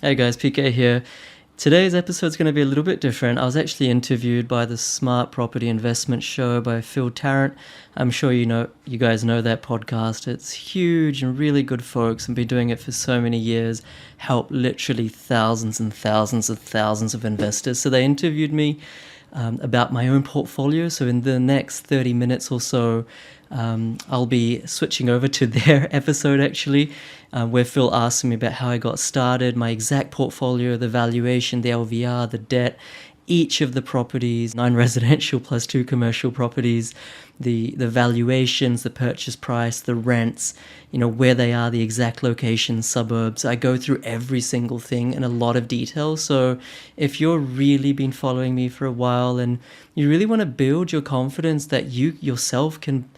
Hey guys, PK here. Today's episode is going to be a little bit different. I was actually interviewed by the Smart Property Investment Show by Phil Tarrant. I'm sure you guys know that podcast. It's huge and really good folks and been doing it for so many years, help literally thousands and thousands of investors. So they interviewed me about my own portfolio. So in the next 30 minutes or so, I'll be switching over to their episode actually, where Phil asked me about how I got started, my exact portfolio, the valuation, the LVR, the debt, each of the properties, 9 residential plus 2 commercial properties, the valuations, the purchase price, the rents, where they are, the exact locations, suburbs. I go through every single thing in a lot of detail. So if you've really been following me for a while and you really want to build your confidence that you yourself can,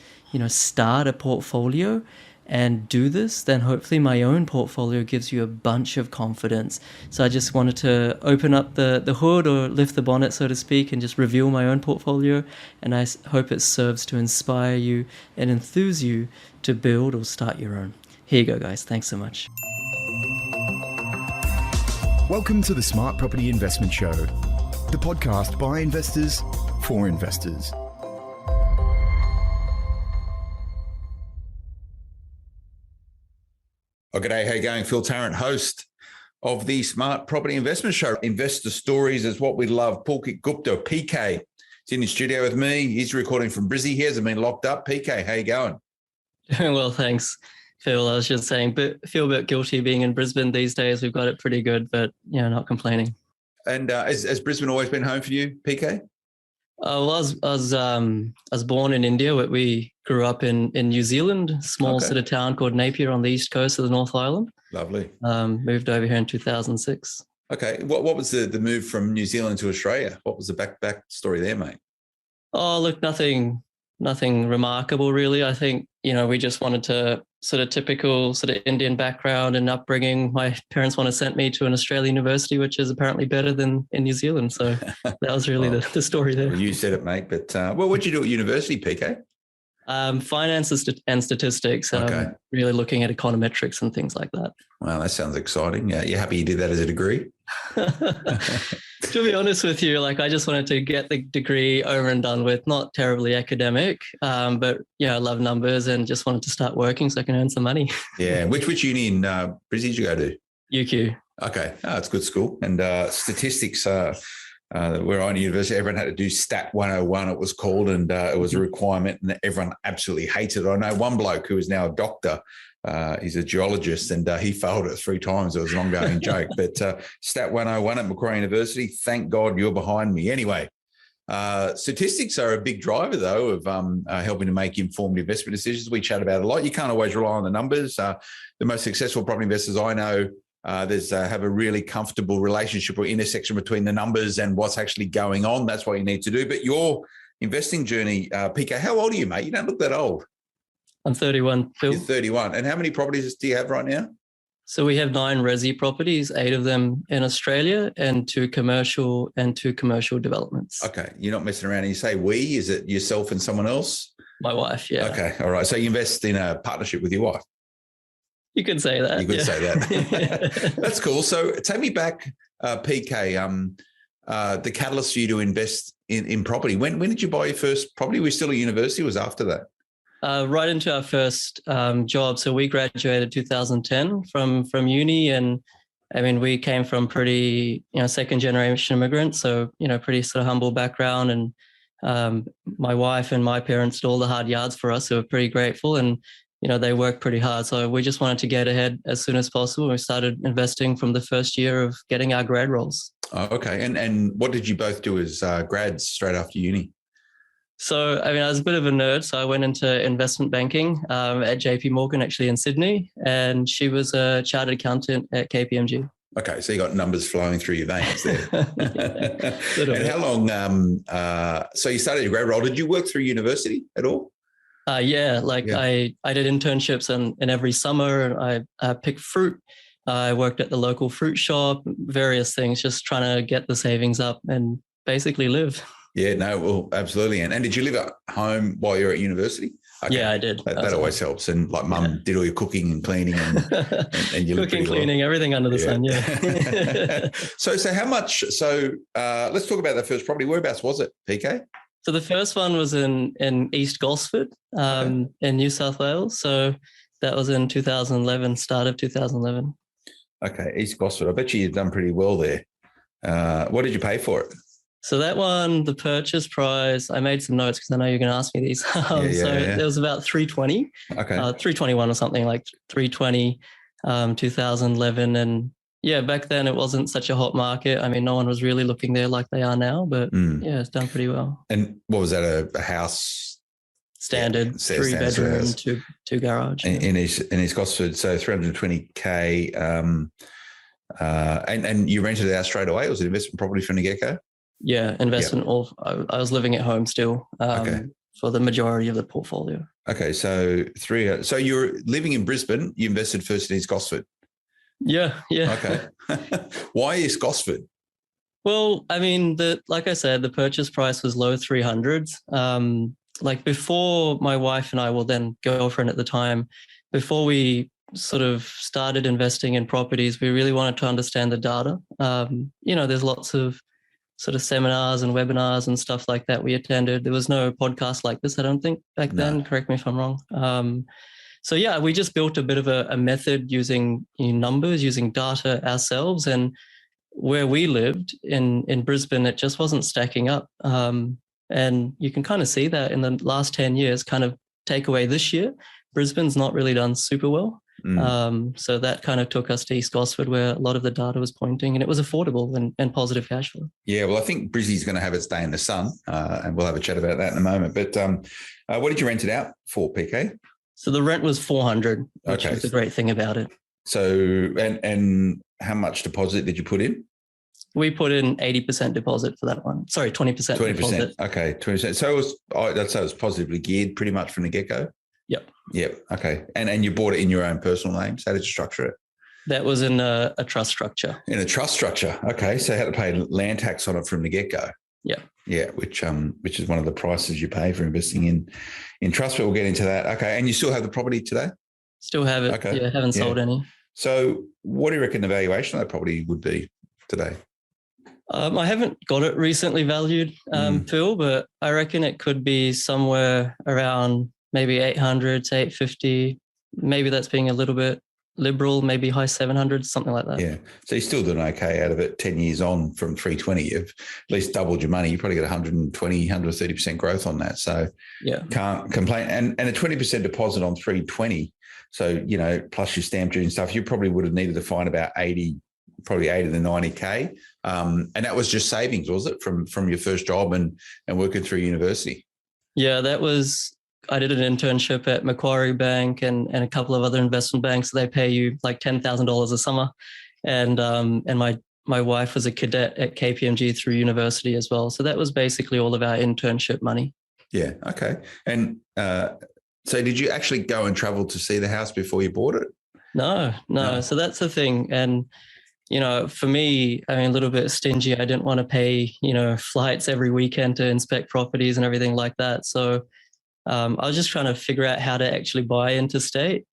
start a portfolio and do this, then hopefully my own portfolio gives you a bunch of confidence. So I just wanted to open up the hood or lift the bonnet, so to speak, and just reveal my own portfolio. And I hope it serves to inspire you and enthuse you to build or start your own. Here you go, guys. Thanks so much. Welcome to the Smart Property Investment Show, the podcast by investors for investors. Oh, g'day, how you going? Phil Tarrant, host of the Smart Property Investment Show. Investor stories is what we love. Pulkit Gupta, PK, is in the studio with me. He's recording from Brisbane. He hasn't been locked up. PK, how you going? Well, thanks, Phil. I was just saying, but feel a bit guilty being in Brisbane these days. We've got it pretty good, but not complaining. And has Brisbane always been home for you, PK? Well, I was born in India. We grew up in New Zealand, small sort of town called Napier on the east coast of the North Island. Lovely. Moved over here in 2006. Okay. What was the move from New Zealand to Australia? What was the back story there, mate? Oh, look, nothing remarkable really. I think, we just wanted to sort of typical sort of Indian background and upbringing. My parents sent me to an Australian university, which is apparently better than in New Zealand. So that was really the story there. Well, you said it, mate. But what did you do at university, PK? Finance and statistics. Okay. Really looking at econometrics and things like that. Wow, that sounds exciting. Yeah, you happy you did that as a degree? To be honest with you, I just wanted to get the degree over and done with, not terribly academic, but I love numbers and just wanted to start working so I can earn some money. Yeah. Which uni in Brisbane did you go to? UQ. Okay. Oh, it's a good school. And statistics, where I went to university, everyone had to do Stat 101, it was called, and it was a requirement and everyone absolutely hated it. I know one bloke who is now a doctor. He's a geologist and he failed it 3 times. It was an ongoing joke. But Stat 101 at Macquarie University, thank God you're behind me. Anyway, statistics are a big driver, though, of helping to make informed investment decisions. We chat about it a lot. You can't always rely on the numbers. The most successful property investors I know have a really comfortable relationship or intersection between the numbers and what's actually going on. That's what you need to do. But your investing journey, PK, how old are you, mate? You don't look that old. I'm 31, Phil. You're 31. And how many properties do you have right now? So we have 9 resi properties, 8 of them in Australia and 2 commercial developments. Okay. You're not messing around. And you say we, is it yourself and someone else? My wife, yeah. Okay. All right. So you invest in a partnership with your wife? You could say that. You could say that. That's cool. So take me back, PK, the catalyst for you to invest in property. When did you buy your first property? Were you still at university or was after that? Right into our first job. So we graduated 2010 from uni, and I mean we came from pretty second generation immigrants, so pretty sort of humble background. And my wife and my parents did all the hard yards for us, so we're pretty grateful. And they worked pretty hard, so we just wanted to get ahead as soon as possible. We started investing from the first year of getting our grad roles. Oh, okay. And what did you both do as grads straight after uni? So, I was a bit of a nerd. So I went into investment banking at JP Morgan, actually in Sydney, and she was a chartered accountant at KPMG. Okay, so you got numbers flowing through your veins there. Yeah, and how long, so you started your grad role. Did you work through university at all? I did internships in every summer. I picked fruit. I worked at the local fruit shop, various things, just trying to get the savings up and basically live. Yeah, no, well, absolutely. And did you live at home while you were at university? Okay. Yeah, I did. That always helps. And like mum did all your cooking and cleaning and you look cooking, pretty cleaning, everything under the sun. Yeah. So how much? So let's talk about the first property. Whereabouts was it, PK? So the first one was in East Gosford, in New South Wales. So that was in 2011, start of 2011. Okay, East Gosford. I bet you've done pretty well there. What did you pay for it? So that one, the purchase price, I made some notes because I know you're going to ask me these. It was about 320. Okay. 321 or something, like 320, 2011. And yeah, back then it wasn't such a hot market. I mean, no one was really looking there like they are now, but yeah, it's done pretty well. And what was that, a house? Standard, 3-bedroom, two garage. In East Gosford, so 320K. And you rented it out straight away? Was it investment property from the get-go? Yeah, investment. I was living at home still for the majority of the portfolio. Okay, so so you're living in Brisbane. You invested first in East Gosford. Yeah. Okay. Why East Gosford? Well, I mean, like I said, the purchase price was low 300s. Like before my wife and I, well then girlfriend at the time, before we sort of started investing in properties, we really wanted to understand the data. There's lots of sort of seminars and webinars and stuff like that we attended. There was no podcast like this, I don't think, back then. Correct me if I'm wrong. We just built a bit of a method using numbers, using data ourselves. And where we lived in Brisbane, it just wasn't stacking up. And you can kind of see that in the last 10 years, kind of take away this year, Brisbane's not really done super well. So that kind of took us to East Gosford, where a lot of the data was pointing, and it was affordable and positive cash flow. Yeah, well, I think Brizzy's going to have its day in the sun, and we'll have a chat about that in a moment. But what did you rent it out for, PK? So the rent was 400, which is the great thing about it. So, and how much deposit did you put in? We put in 80% deposit for that one. Sorry, 20% deposit. Okay, 20%. So it was positively geared pretty much from the get-go? Yep. Okay. And you bought it in your own personal name? So how did you structure it? That was in a trust structure. In a trust structure. Okay. So you had to pay land tax on it from the get-go. Yeah. Yeah, which is one of the prices you pay for investing in trust, but we'll get into that. Okay. And you still have the property today? Still have it. Okay. Yeah, haven't sold any. So what do you reckon the valuation of that property would be today? I haven't got it recently valued, Phil, but I reckon it could be somewhere around maybe 800 to 850. Maybe that's being a little bit liberal, maybe high 700s, something like that. Yeah. So you're still doing okay out of it 10 years on from 320. You've at least doubled your money. You probably get 120, 130% growth on that. So can't complain. And a 20% deposit on 320. So, plus your stamp duty and stuff, you probably would have needed to find about 80 to 90K. And that was just savings, was it, from your first job and working through university? Yeah, I did an internship at Macquarie Bank and a couple of other investment banks. They pay you like $10,000 a summer. And my wife was a cadet at KPMG through university as well. So that was basically all of our internship money. Yeah. Okay. And so did you actually go and travel to see the house before you bought it? No. So that's the thing. And, for me, I mean, a little bit stingy. I didn't want to pay, flights every weekend to inspect properties and everything like that. So I was just trying to figure out how to actually buy interstate.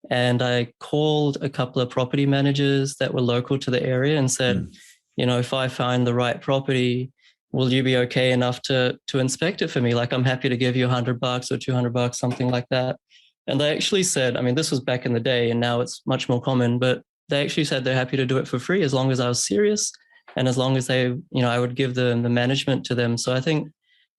And I called a couple of property managers that were local to the area and said, if I find the right property, will you be okay enough to inspect it for me? Like, I'm happy to give you $100 or $200, something like that. And they actually said, I mean, this was back in the day and now it's much more common, but they actually said they're happy to do it for free as long as I was serious and as long as they, I would give them the management to them. So I think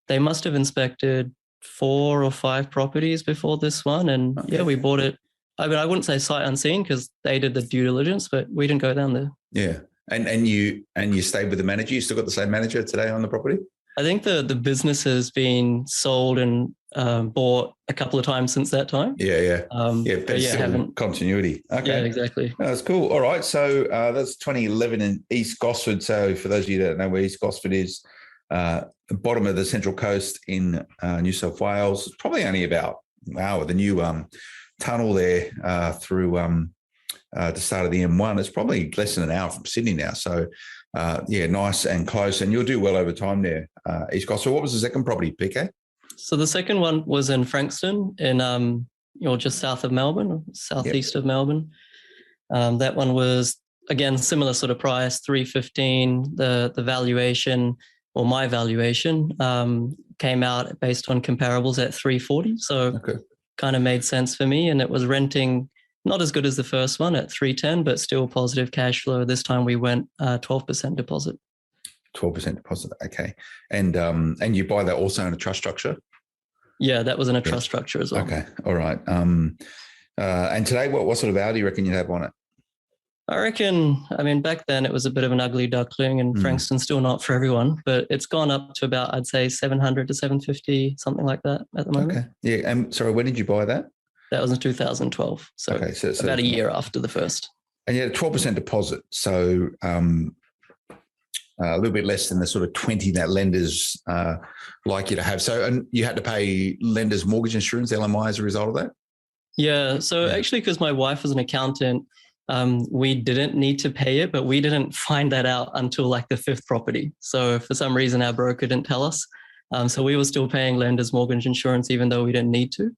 they must have inspected 4 or 5 properties before this one. And we bought it. I mean, I wouldn't say sight unseen because they did the due diligence, but we didn't go down there. Yeah. And you stayed with the manager? You still got the same manager today on the property? I think the business has been sold and bought a couple of times since that time. Yeah. But still continuity. Okay. Yeah, exactly. That's cool. All right. So that's 2011 in East Gosford. So for those of you that don't know where East Gosford is, the bottom of the Central Coast in New South Wales. It's probably only about, with the new tunnel there through the start of the M1, it's probably less than an hour from Sydney now. So, nice and close. And you'll do well over time there, East Gosford. So what was the second property, PK? So the second one was in Frankston, just south of Melbourne, or southeast of Melbourne. That one was, again, similar sort of price, 315. The valuation, or my valuation, came out based on comparables at 340. So kind of made sense for me. And it was renting not as good as the first one at 310, but still positive cash flow. This time we went 12% deposit. 12% deposit. Okay. And you buy that also in a trust structure? Yeah, that was in a trust structure as well. Okay. All right. And today, what sort of value do you reckon you'd have on it? I reckon, back then it was a bit of an ugly duckling, and Frankston's still not for everyone, but it's gone up to about, I'd say 700 to 750, something like that at the moment. Okay. Yeah. And sorry, when did you buy that? That was in 2012. So, about a year after the first. And you had a 12% deposit. So a little bit less than the sort of 20 that lenders like you to have. So, and you had to pay lenders' mortgage insurance, LMI, as a result of that? Yeah. So actually, because my wife was an accountant, we didn't need to pay it, but we didn't find that out until like the fifth property. So for some reason, our broker didn't tell us. So we were still paying lenders' mortgage insurance, even though we didn't need to.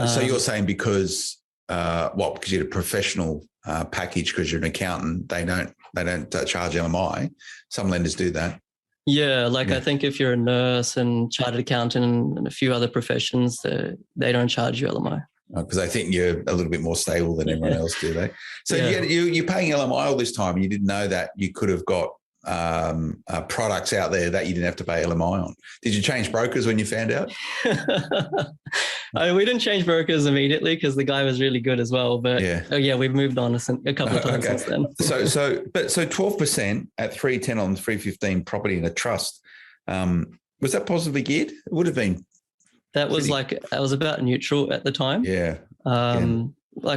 So you're saying because because you had a professional package, because you're an accountant, they don't charge LMI. Some lenders do that. Yeah, I think if you're a nurse and chartered accountant and a few other professions, they don't charge you LMI. Because they think you're a little bit more stable than everyone else, do they? So you're paying LMI all this time, and you didn't know that you could have got products out there that you didn't have to pay LMI on. Did you change brokers when you found out? We didn't change brokers immediately because the guy was really good as well. But we've moved on a couple of times since then. So 12% at 310 on 315 property in a trust. Was that positively geared? It would have been. That was about neutral at the time. Yeah.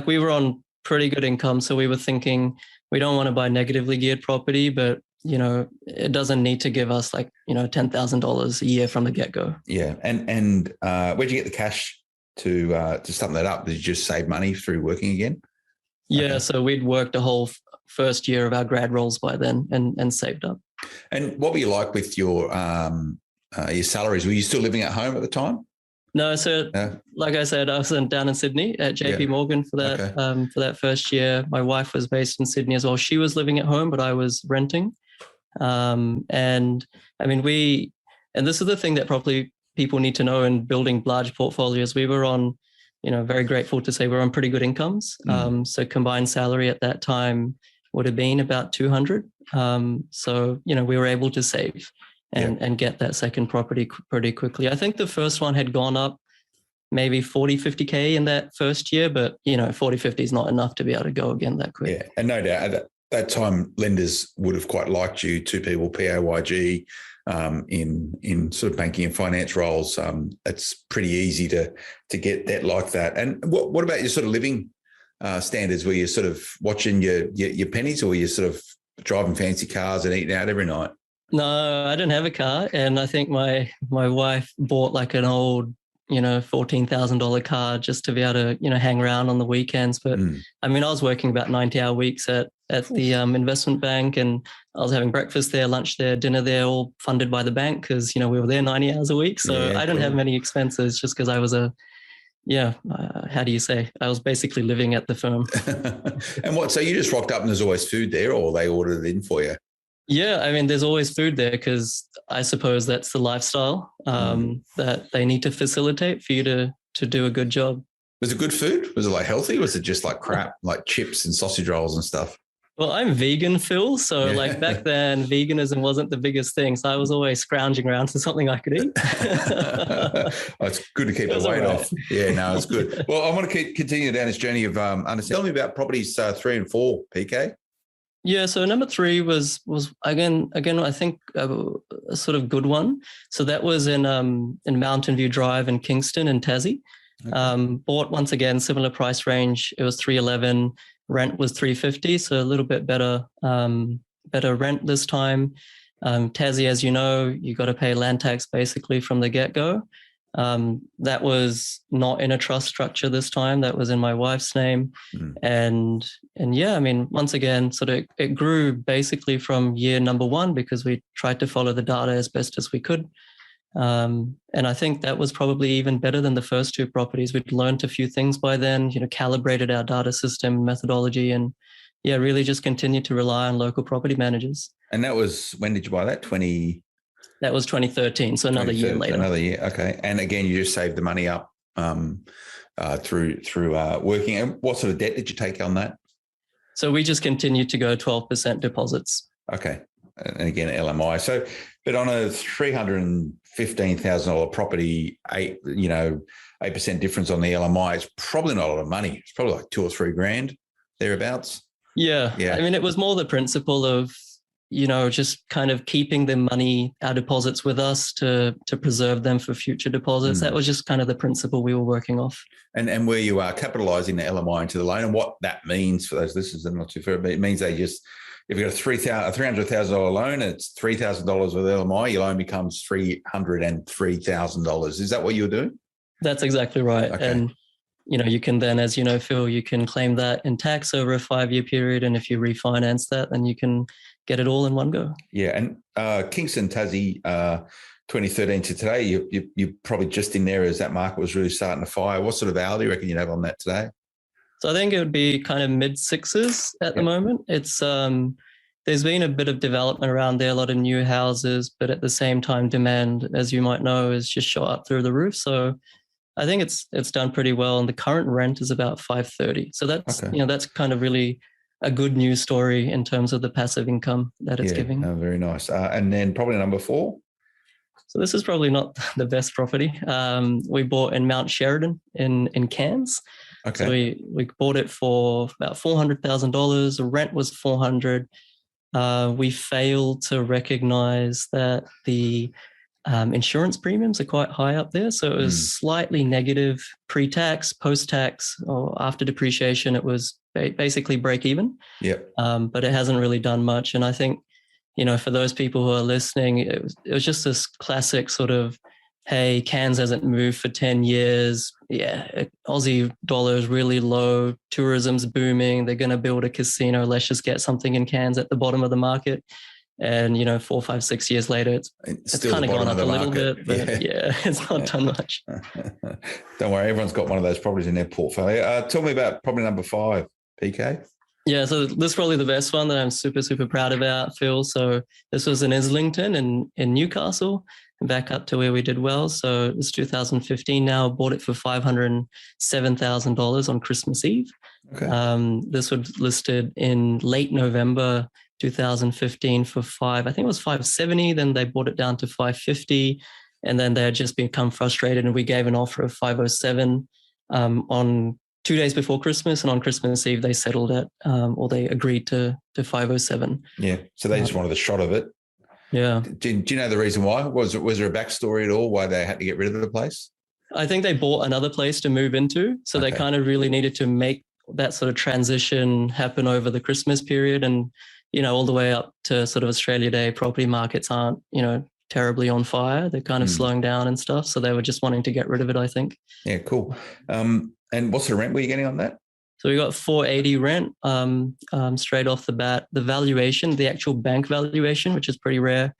We were on pretty good income. So we were thinking we don't want to buy negatively geared property, but it doesn't need to give us $10,000 a year from the get-go. Yeah. And where'd you get the cash to stump that up? Did you just save money through working again? Yeah. So we'd worked the whole first year of our grad roles by then and saved up. And what were you like with your salaries? Were you still living at home at the time? No, so like I said, I was down in Sydney at JP Morgan for that first year. My wife was based in Sydney as well. She was living at home, but I was renting. And this is the thing that probably people need to know in building large portfolios. We were on, very grateful to say we're on pretty good incomes. So combined salary at that time would have been about 200. So we were able to save and get that second property pretty quickly. I think the first one had gone up maybe 40, 50K in that first year, but 40, 50 is not enough to be able to go again that quick. Yeah. And no doubt at that time, lenders would have quite liked you, two people, PAYG, in sort of banking and finance roles. It's pretty easy to get that like that. And what about your sort of living standards? Were you sort of watching your pennies, or were you sort of driving fancy cars and eating out every night? No, I didn't have a car. And I think my wife bought like an old, $14,000 car just to be able to, hang around on the weekends. But I was working about 90-hour weeks at the investment bank, and I was having breakfast there, lunch there, dinner there, all funded by the bank because, we were there 90 hours a week. So I didn't have many expenses just because I was how do you say? I was basically living at the firm. And so you just rocked up and there's always food there, or they ordered it in for you? Yeah, there's always food there because I suppose that's the lifestyle that they need to facilitate for you to do a good job. Was it good food? Was it healthy? Was it just like crap, like chips and sausage rolls and stuff? Well, I'm vegan, Phil. So back then, veganism wasn't the biggest thing. So I was always scrounging around for something I could eat. It's good to keep the weight off. Yeah, no, it's good. Well, I want to continue down this journey of understanding. Tell me about properties 3 and 4, PK. Yeah, so number 3 was again I think a sort of good one. So that was in Mountain View Drive in Kingston in Tassie. Okay. Bought once again similar price range. It was 311. Rent was 350, so a little bit better rent this time. Tassie, as you know, you got to pay land tax basically from the get-go. That was not in a trust structure this time. That was in my wife's name. And once again, sort of it grew basically from year number 1 because we tried to follow the data as best as we could. And I think that was probably even better than the first two properties. We'd learned a few things by then, calibrated our data system methodology, and really just continued to rely on local property managers. And that was, when did you buy that? That was 2013, so another year later. Another year, okay. And again, you just saved the money up through working. And what sort of debt did you take on that? So we just continued to go 12% deposits. Okay. And again, LMI. So, but on a $315,000 property, 8% difference on the LMI, it's probably not a lot of money. It's probably like $2,000 or $3,000 thereabouts. Yeah. I mean, it was more the principle of, just kind of keeping the money, our deposits with us to preserve them for future deposits. That was just kind of the principle we were working off. And where you are capitalising the LMI into the loan, and what that means for those listeners that are not too familiar, but it means they just, if you've got a $300,000 loan, it's $3,000 with LMI, your loan becomes $303,000. Is that what you're doing? That's exactly right. Okay. And, you can then, as you know, Phil, you can claim that in tax over a 5-year period. And if you refinance that, then you can get it all in one go. Yeah. And Kingston, Tassie, 2013 to today, you're probably just in there as that market was really starting to fire. What sort of hour do you reckon you'd have on that today? So I think it would be kind of mid-6s at the moment. It's there's been a bit of development around there, a lot of new houses, but at the same time, demand, as you might know, is just shot up through the roof. So I think it's done pretty well, and the current rent is about $530. So that's that's kind of really a good news story in terms of the passive income that it's giving. Very nice. And then probably number 4. So this is probably not the best property. We bought in Mount Sheridan in Cairns. Okay. So we bought it for about $400,000. The rent was $400,000. We failed to recognize that the insurance premiums are quite high up there. So it was slightly negative pre-tax, post-tax, or after depreciation. It was basically break even. Yep. But it hasn't really done much. And I think, for those people who are listening, it was just this classic sort of, hey, Cairns hasn't moved for 10 years. Yeah, Aussie dollar is really low. Tourism's booming. They're going to build a casino. Let's just get something in Cairns at the bottom of the market. And, 4, 5, 6 years later, it's kind of gone up a little bit, but it's not done much. Don't worry, everyone's got one of those properties in their portfolio. Tell me about property number 5, PK. Yeah, so this is probably the best one that I'm super, super proud about, Phil. So this was in Islington in Newcastle, and back up to where we did well. So it's 2015 now. Bought it for $507,000 on Christmas Eve. Okay. This was listed in late November 2015 for I think it was $570. Then they brought it down to $550, and then they had just become frustrated, and we gave an offer of $507 on 2 days before Christmas, and on Christmas Eve they settled at, or they agreed to $507. Yeah, so they just wanted a shot of it. Yeah. Do you know the reason why? Was there a backstory at all why they had to get rid of the place? I think they bought another place to move into, so they kind of really needed to make that sort of transition happen over the Christmas period, and all the way up to sort of Australia Day, property markets aren't terribly on fire. They're kind of slowing down and stuff, so they were just wanting to get rid of it, I think. Yeah, cool. And what sort of rent were you getting on that? So we got $480 rent straight off the bat. The valuation, the actual bank valuation, which is pretty rare,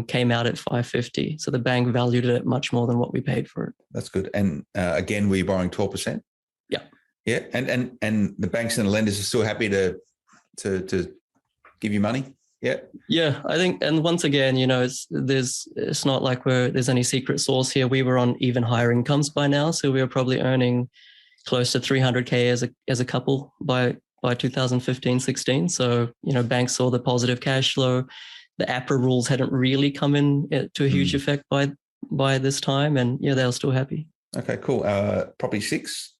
came out at $550. So the bank valued it at much more than what we paid for it. That's good. And again, were you borrowing 12%? Yeah. Yeah. And the banks and the lenders are still happy to give you money? Yeah. Yeah, I think, and once again, it's not like there's any secret sauce here. We were on even higher incomes by now, so we were probably earning close to $300K as a couple by 2015-16. So banks saw the positive cash flow. The APRA rules hadn't really come in to a huge effect by this time, and they were still happy. Okay, cool. Property 6.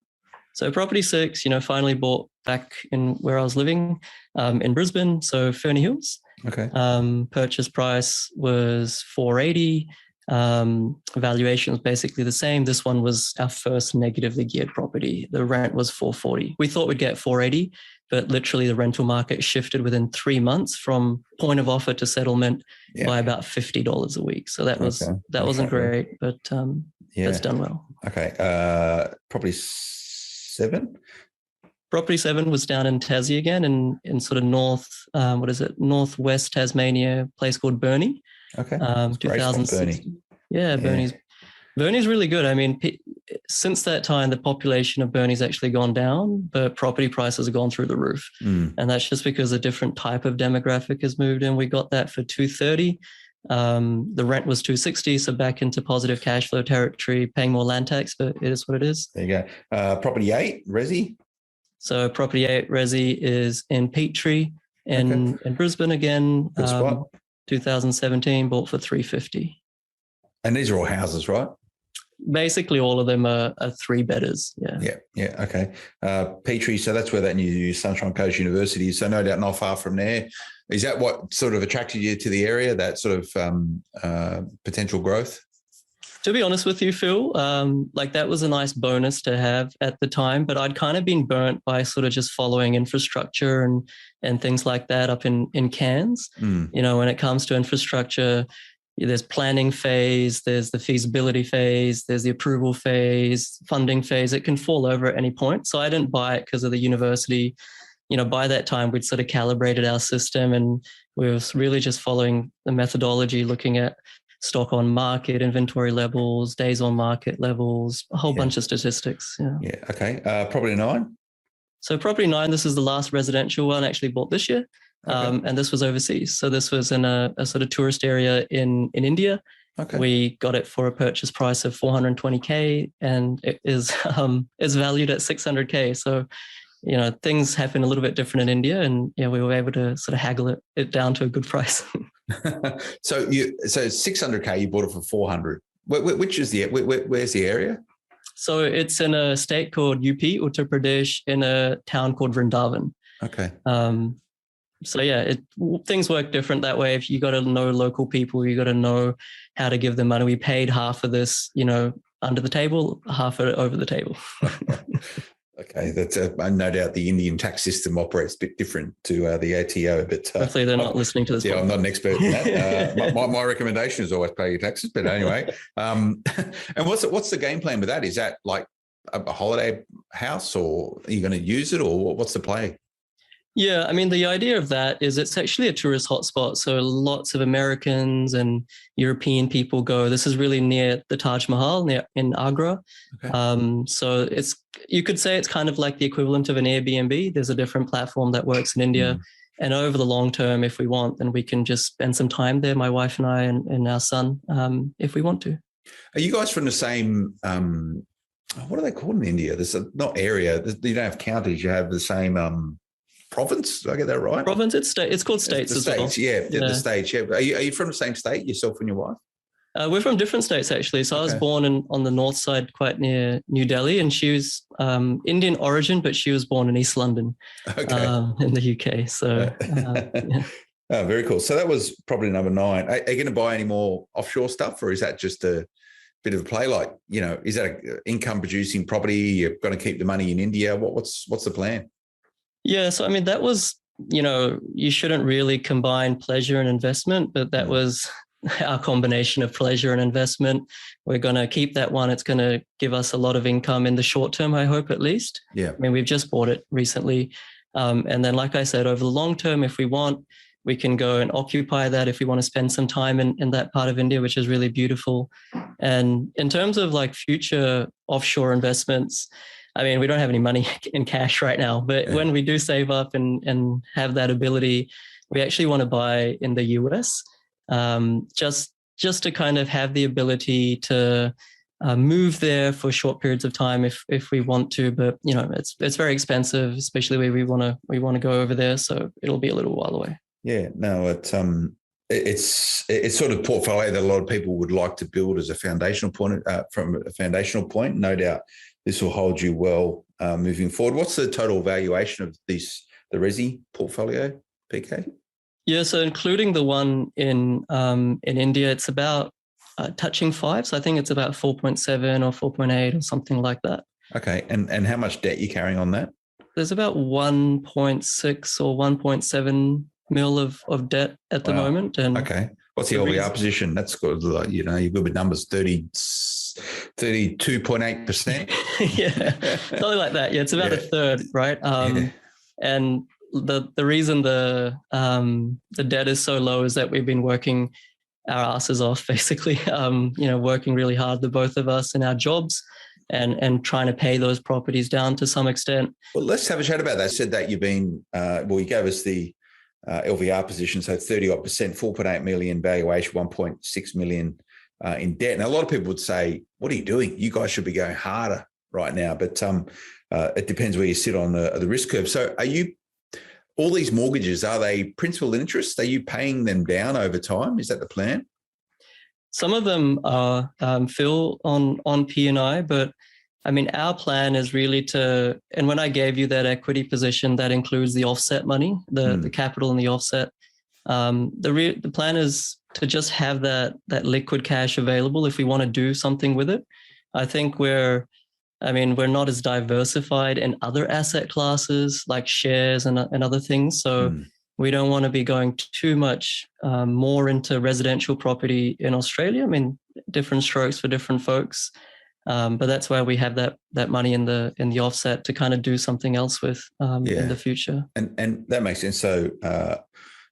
So property 6, finally bought back in where I was living in Brisbane, so Ferny Hills. Okay. Purchase price was $480. Valuation was basically the same. This one was our first negatively geared property. The rent was $440. We thought we'd get $480, but literally the rental market shifted within 3 months from point of offer to settlement by about $50 a week. So that wasn't great, but that's done well. Okay. Property 7. Property 7 was down in Tassie again, in sort of northwest Tasmania, a place called Burnie. Okay. 2016. Yeah, Burnie's really good. I mean, since that time, the population of Burnie's actually gone down, but property prices have gone through the roof. And that's just because a different type of demographic has moved in. We got that for 230. The rent was 260, so back into positive cash flow territory, paying more land tax, but it is what it is. There you go. Property 8, Resi? So property 8, Resi, is in Peachtree in Brisbane again. Good spot. 2017, bought for 350. And these are all houses, right? Basically, all of them are 3-bedders. Yeah. Okay. Peachtree, so that's where that new Sunshine Coast University is. So no doubt not far from there. Is that what sort of attracted you to the area, that sort of potential growth? To be honest with you, Phil, that was a nice bonus to have at the time, but I'd kind of been burnt by sort of just following infrastructure and things like that up in Cairns. When it comes to infrastructure, there's planning phase, there's the feasibility phase, there's the approval phase, funding phase. It can fall over at any point. So I didn't buy it because of the university. By that time, we'd sort of calibrated our system and we were really just following the methodology, looking at stock on market, inventory levels, days on market levels, a whole bunch of statistics. Yeah. Okay. Property 9? So property 9, this is the last residential one actually bought this year. And this was overseas. So this was in a sort of tourist area in India. Okay. We got it for a purchase price of 420K and it is valued at 600K. So, things happen a little bit different in India and we were able to sort of haggle it down to a good price. So 600K, you bought it for 400. Which is where's the area? So it's in a state called UP, Uttar Pradesh, in a town called Vrindavan. Okay. So things work different that way. If you got to know local people, you got to know how to give them money. We paid half of this, under the table, half of it over the table. Okay, that's no doubt the Indian tax system operates a bit different to the ATO, but hopefully they're not listening to this. Yeah, I'm not an expert in that. My recommendation is always pay your taxes, but anyway. And what's the game plan with that? Is that like a holiday house, or are you going to use it, or what's the play? Yeah, I mean, the idea of that is it's actually a tourist hotspot. So lots of Americans and European people go. This is really near the Taj Mahal in Agra. Okay. So you could say it's kind of like the equivalent of an Airbnb. There's a different platform that works in India. And over the long term, if we want, then we can just spend some time there, my wife and I and our son, if we want to. Are you guys from the same, what are they called in India? There's not area. You don't have counties. You have the same... province? Did I get that right? Province, it's state. It's called states as well. Yeah, the states. Yeah. Are you from the same state, yourself and your wife? We're from different states, actually. So I was born on the north side, quite near New Delhi, and she was Indian origin, but she was born in East London, in the UK. So, Oh, very cool. So that was probably number 9. Are you going to buy any more offshore stuff, or is that just a bit of a play? Like, is that an income-producing property? You're going to keep the money in India? What's the plan? Yeah, so I mean, that was, you shouldn't really combine pleasure and investment, but that was our combination of pleasure and investment. We're going to keep that one. It's going to give us a lot of income in the short term, I hope, at least. Yeah. I mean, we've just bought it recently. And then, like I said, over the long term, if we want, we can go and occupy that if we want to spend some time in that part of India, which is really beautiful. And in terms of like future offshore investments, I mean, we don't have any money in cash right now, but when we do save up and have that ability, we actually want to buy in the US, just to kind of have the ability to move there for short periods of time if we want to. But it's very expensive, especially where we want to go over there. So it'll be a little while away. Yeah, no, it's sort of portfolio that a lot of people would like to build as a foundational point. From a foundational point, no doubt. This will hold you well moving forward. What's the total valuation of the Resi portfolio, PK? Yeah, so including the one in India, it's about touching 5. So I think it's about 4.7 or 4.8 or something like that. Okay, and how much debt are you carrying on that? There's about 1.6 or 1.7 mil of debt at the moment. And okay, what's the LVR position? That's good. You're good with numbers. 32.8%. Yeah, something like that. Yeah, it's about a third, right? And the reason the debt is so low is that we've been working our asses off, basically, working really hard, the both of us in our jobs, and trying to pay those properties down to some extent. Well, let's have a chat about that. I said that you've been, you gave us the LVR position, so 30-odd percent, 4.8 million valuation, 1.6 million in debt. And a lot of people would say, what are you doing? You guys should be going harder right now. But it depends where you sit on the risk curve. So are you, all these mortgages, are they principal and interest? Are you paying them down over time? Is that the plan? Some of them are Phil on P&I, but I mean, our plan is really to, and when I gave you that equity position, that includes the offset money, the capital and the offset. The plan is to just have that liquid cash available if we want to do something with it. I think we're not as diversified in other asset classes like shares and other things. So we don't want to be going too much more into residential property in Australia. I mean, different strokes for different folks. But that's where we have that money in the offset to kind of do something else with in the future. And that makes sense. So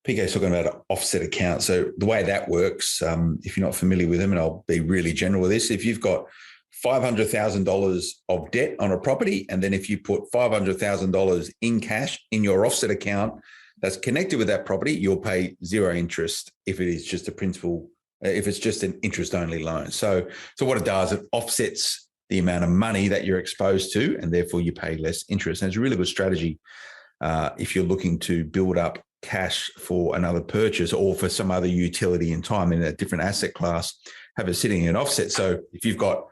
PK's talking about an offset account. So the way that works, if you're not familiar with them, and I'll be really general with this, if you've got $500,000 of debt on a property, and then if you put $500,000 in cash in your offset account that's connected with that property, you'll pay zero interest if it is just a principal, if it's just an interest-only loan. So what it does, it offsets the amount of money that you're exposed to, and therefore you pay less interest. And it's a really good strategy if you're looking to build up cash for another purchase or for some other utility in time in a different asset class, have it sitting in an offset. So if you've got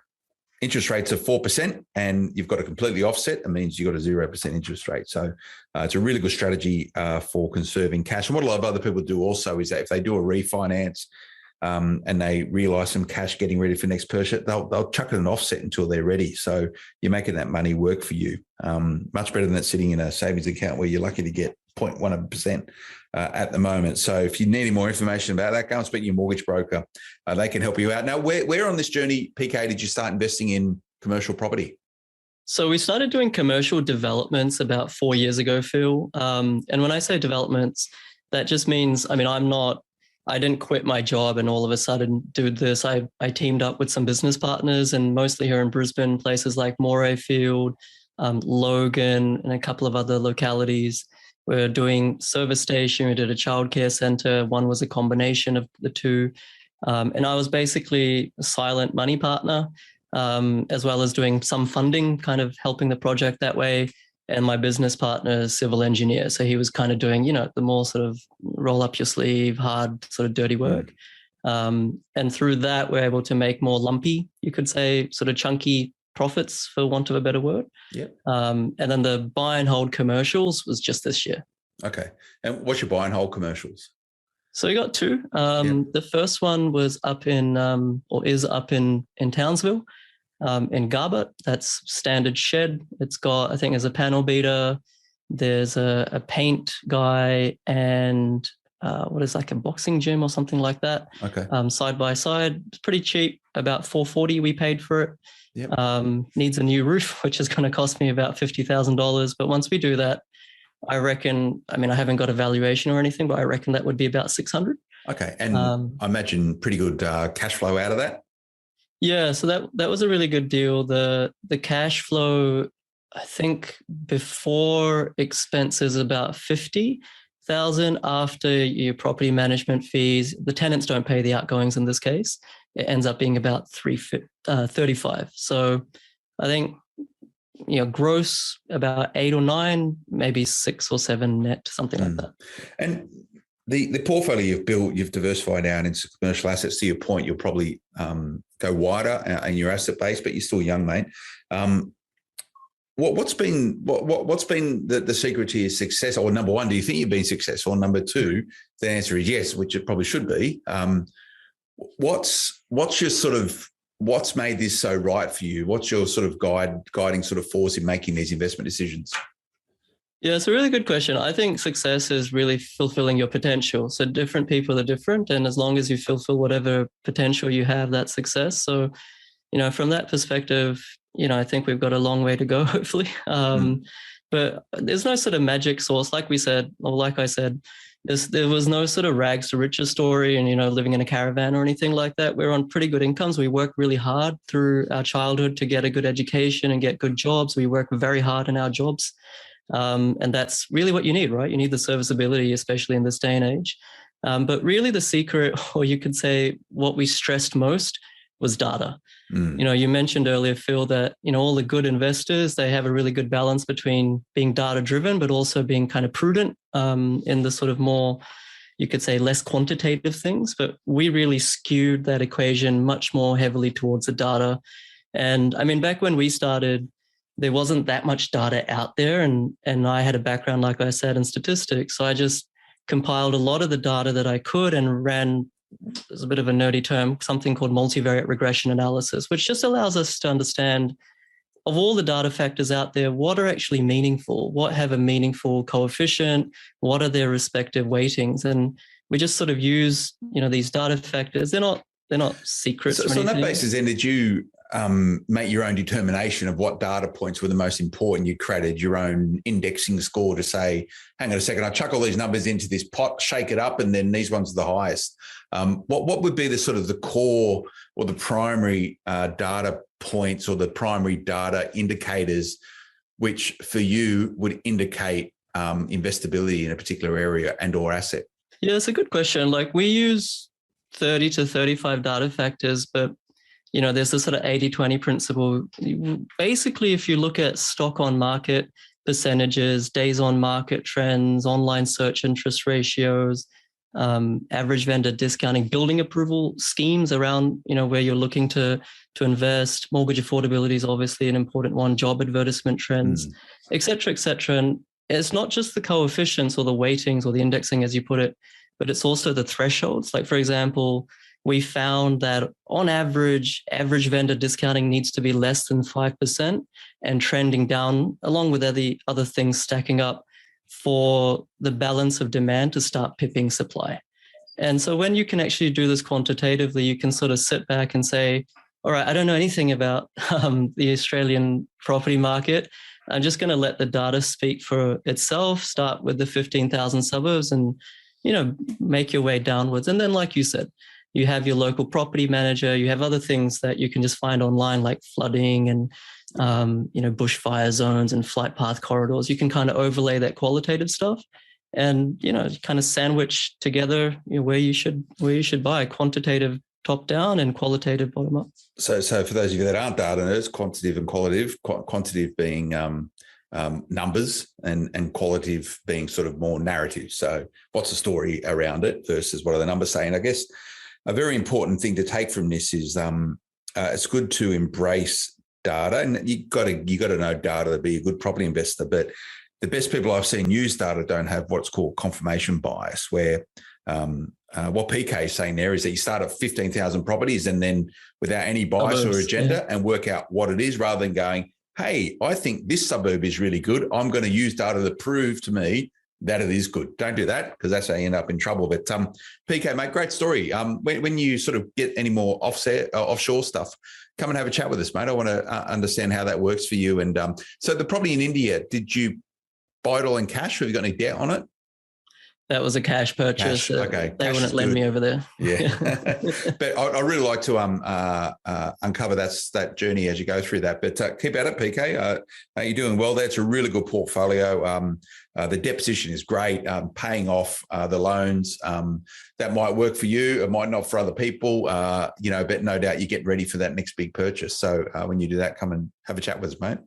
interest rates of 4% and you've got a completely offset, it means you've got a 0% interest rate. So it's a really good strategy for conserving cash. And what a lot of other people do also is that if they do a refinance and they realise some cash getting ready for next purchase, they'll chuck it in an offset until they're ready. So you're making that money work for you. Much better than it sitting in a savings account where you're lucky to get 0.1% at the moment. So if you need any more information about that, go and speak to your mortgage broker. They can help you out. Now, where on this journey, PK, did you start investing in commercial property? So we started doing commercial developments about 4 years ago, Phil. And when I say developments, that just means, I didn't quit my job and all of a sudden do this. I teamed up with some business partners, and mostly here in Brisbane, places like Morayfield, Logan, and a couple of other localities. We're doing service station. We did a childcare center. One was a combination of the two. And I was basically a silent money partner, as well as doing some funding, kind of helping the project that way. And my business partner is civil engineer. So he was kind of doing, the more sort of roll up your sleeve, hard sort of dirty work. And through that, we're able to make more lumpy, you could say, sort of chunky profits, for want of a better word. Yep. And then the buy and hold commercials was just this year. Okay. And what's your buy and hold commercials? So we got two. The first one was up in, is up in Townsville, in Garbut. That's standard shed. It's got, I think there's a panel beater, there's a paint guy, and what is like a boxing gym or something like that. Okay. Side by side. It's pretty cheap, about $440 we paid for it. Yep. Needs a new roof, which is going to cost me about $50,000. But once we do that, I reckon, I haven't got a valuation or anything, but I reckon that would be about 600. Okay. And I imagine pretty good cash flow out of that? Yeah. So that was a really good deal. The cash flow, I think before expenses, about 50,000. After your property management fees, the tenants don't pay the outgoings in this case. It ends up being about 35. So I think, gross about 8 or 9, maybe 6 or 7 net, something like that. And the portfolio you've built, you've diversified out into commercial assets. To your point, you'll probably go wider in your asset base, but you're still young, mate. What's been the secret to your success? Or number one, do you think you've been successful? And number two, the answer is yes, which it probably should be. What's your sort of, what's made this so right for you? What's your sort of guiding sort of force in making these investment decisions? Yeah, it's a really good question. I think success is really fulfilling your potential. So different people are different. And as long as you fulfill whatever potential you have, that's success. So, from that perspective, I think we've got a long way to go, hopefully. But there's no sort of magic source. Like I said, There was no sort of rags to riches story and, living in a caravan or anything like that. We're on pretty good incomes. We work really hard through our childhood to get a good education and get good jobs. We work very hard in our jobs. And that's really what you need, right? You need the serviceability, especially in this day and age. But really the secret, or you could say what we stressed most, was data. You mentioned earlier, Phil, that, all the good investors, they have a really good balance between being data driven, but also being kind of prudent in the sort of more, you could say, less quantitative things. But we really skewed that equation much more heavily towards the data. And I mean, back when we started, there wasn't that much data out there. And I had a background, like I said, in statistics. So I just compiled a lot of the data that I could and ran, there's a bit of a nerdy term, something called multivariate regression analysis, which just allows us to understand, of all the data factors out there, what are actually meaningful, what have a meaningful coefficient, what are their respective weightings. And we just sort of use, these data factors. They're not secrets. So on that basis, then, did you make your own determination of what data points were the most important? You created your own indexing score to say, hang on a second, I chuck all these numbers into this pot, shake it up, and then these ones are the highest. What would be the sort of the core or the primary data points or the primary data indicators which for you would indicate investability in a particular area and or asset? Yeah, it's a good question. Like, we use 30 to 35 data factors, but there's this sort of 80-20 principle. Basically, if you look at stock on market percentages, days on market trends, online search interest ratios, average vendor discounting, building approval schemes around, where you're looking to invest, mortgage affordability is obviously an important one, job advertisement trends, et cetera, et cetera. And it's not just the coefficients or the weightings or the indexing, as you put it, but it's also the thresholds. Like, for example, we found that on average vendor discounting needs to be less than 5% and trending down, along with other things stacking up, for the balance of demand to start pipping supply. And so when you can actually do this quantitatively, you can sort of sit back and say, all right, I don't know anything about the Australian property market. I'm just going to let the data speak for itself, start with the 15,000 suburbs and, make your way downwards. And then, like you said, you have your local property manager, you have other things that you can just find online, like flooding and, bushfire zones and flight path corridors. You can kind of overlay that qualitative stuff and, kind of sandwich together where you should buy, quantitative top down and qualitative bottom up. So for those of you that aren't data nerds, quantitative and quantitative being numbers and qualitative being sort of more narrative. So what's the story around it versus what are the numbers saying? I guess a very important thing to take from this is it's good to embrace data, and you got to know data to be a good property investor. But the best people I've seen use data don't have what's called confirmation bias, where what PK is saying there is that you start at 15,000 properties and then without any bias or agenda and work out what it is, rather than going, hey, I think this suburb is really good. I'm going to use data to prove to me that it is good. Don't do that, because that's how you end up in trouble. But PK, mate, great story. When you sort of get any more offshore stuff, come and have a chat with us, mate. I want to understand how that works for you. And so the property in India, did you buy it all in cash, or have you got any debt on it? That was a cash purchase. Cash, okay. They Cash wouldn't lend me over there. Yeah. But I really like to uncover that journey as you go through that. But keep at it, PK. You're doing well there. It's a really good portfolio. The debt position is great. Paying off the loans, that might work for you. It might not for other people, but no doubt you're getting ready for that next big purchase. So when you do that, come and have a chat with us, mate.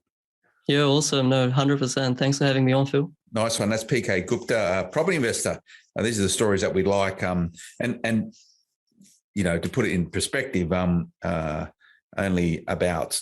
Yeah, awesome. No, 100%. Thanks for having me on, Phil. Nice one. That's PK Gupta, property investor. These are the stories that we like. And to put it in perspective, only about,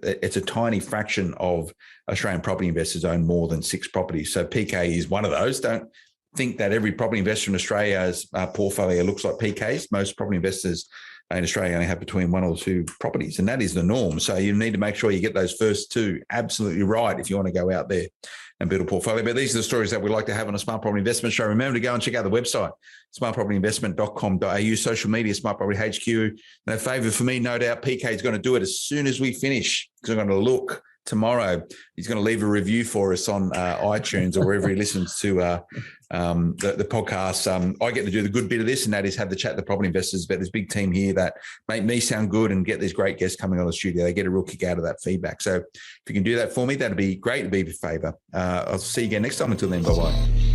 it's a tiny fraction of Australian property investors own more than 6 properties. So PK is one of those. Don't think that every property investor in Australia's portfolio looks like PK's. Most property investors in Australia only have between 1 or 2 properties, and that is the norm. So you need to make sure you get those first 2 absolutely right if you want to go out there and build a portfolio. But these are the stories that we like to have on a Smart Property Investment Show. Remember to go and check out the website, smartpropertyinvestment.com.au, social media, Smart Property HQ. And a favour for me, no doubt PK is going to do it as soon as we finish, because I'm going to look tomorrow he's going to leave a review for us on iTunes or wherever he listens to the podcast. I get to do the good bit of this, and that is have the chat with the property investors about this big team here that make me sound good and get these great guests coming on the studio. They get a real kick out of that feedback. So if you can do that for me, that'd be great. It'd be a favour. I'll see you again next time. Until then, bye-bye.